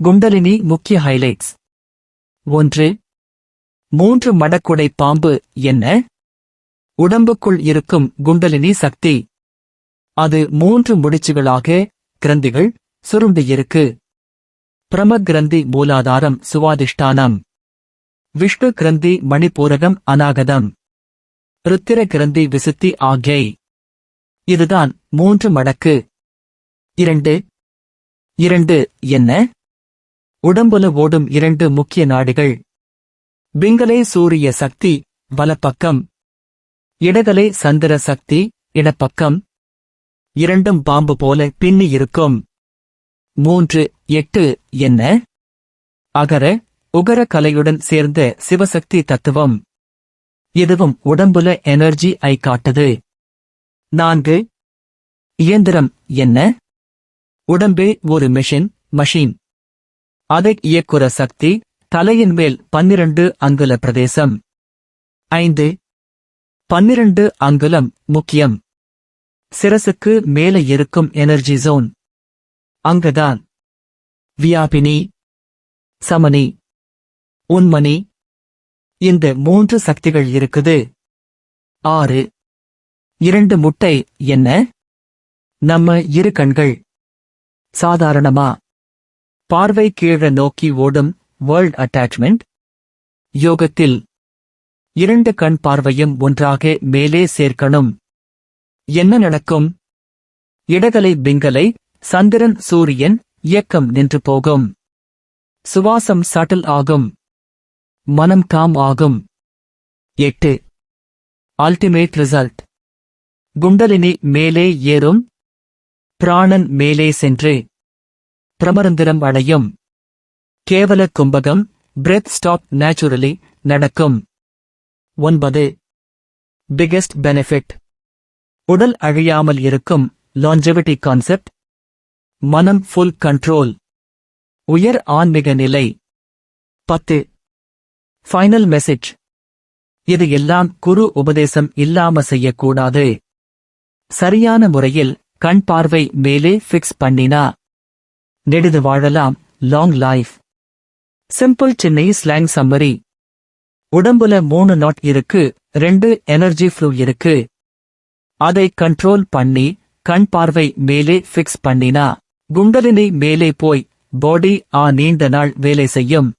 குண்டலினி முக்கிய ஹைலைட்ஸ். 1. 3 மடக்குடை பாம்பு என்ன? உடம்புக்குள் இருக்கும் குண்டலினி சக்தி. அது 3 முடிச்சுகளாக கிரந்திகள் சுருண்டியிருக்கு. பிரம கிரந்தி மூலாதாரம் சுவாதிஷ்டானம், விஷ்ணு கிரந்தி மணிப்பூரகம் அநாகதம், ருத்திர கிரந்தி விசுத்தி ஆக்ஞை. இதுதான் 3 மடக்கு. 2 என்ன? உடம்புல ஓடும் 2 முக்கிய நாடிகள். பிங்கலை சூரிய சக்தி வலப்பக்கம், இடகலை சந்திர சக்தி இடப்பக்கம். இரண்டும் பாம்பு போல பின்னி இருக்கும். 8 என்ன? அகர உகர கலையுடன் சேர்ந்த சிவசக்தி தத்துவம். இதுவும் உடம்புல எனர்ஜி ஐ காட்டுது. 4 இயந்திரம் என்ன? உடம்பே ஒரு மஷீன். அதை இயக்குற சக்தி தலையின் மேல் 12 அங்குல பிரதேசம். 5 12 அங்குலம் முக்கியம். சிரசுக்கு மேலே இருக்கும் எனர்ஜி ஜோன். அங்கதான் வியாபினி, சமனி, உன்மனி, இந்த 3 சக்திகள் இருக்குது. 6 2 முட்டை என்ன? நம்ம இரு கண்கள். சாதாரணமா பார்வை கீழ நோக்கி ஓடும் வேர்ல்ட் அட்டாச்மெண்ட். யோகத்தில் 2 கண் பார்வையும் ஒன்றாக மேலே சேர்க்கணும். என்ன நடக்கும்? இடகலை பிங்கலை சந்திரன் சூரியன் இயக்கம் நின்று போகும். சுவாசம் சட்டில் ஆகும். மனம் காம் ஆகும். 8 அல்டிமேட் ரிசல்ட். குண்டலினி மேலே ஏறும். பிராணன் மேலே சென்று பிரமரந்திரம் அடையும். கேவல கும்பகம் பிரெத் ஸ்டாப் நேச்சுரலி நடக்கும். 9 பிகெஸ்ட் பெனிஃபிட். உடல் அழியாமல் இருக்கும் லான்ஜெவிட்டி கான்செப்ட். மனம் ஃபுல் கண்ட்ரோல். உயர் ஆன்மீக நிலை. 10 ஃபைனல் மெசேஜ். இது எல்லாம் குரு உபதேசம் இல்லாம செய்யக்கூடாது. சரியான முறையில் கண் பார்வை மேலே ஃபிக்ஸ் பண்ணினா நெடுது வாழலாம். Long life. Simple Chennai slang summary. உடம்புல 3 நாட் இருக்கு, 2 எனர்ஜி ஃப்ளூ இருக்கு. அதை கண்ட்ரோல் பண்ணி கண் பார்வை மேலே ஃபிக்ஸ் பண்ணினா குண்டலினி மேலே போய் பாடி நீண்ட நாள் வேலை செய்யும்.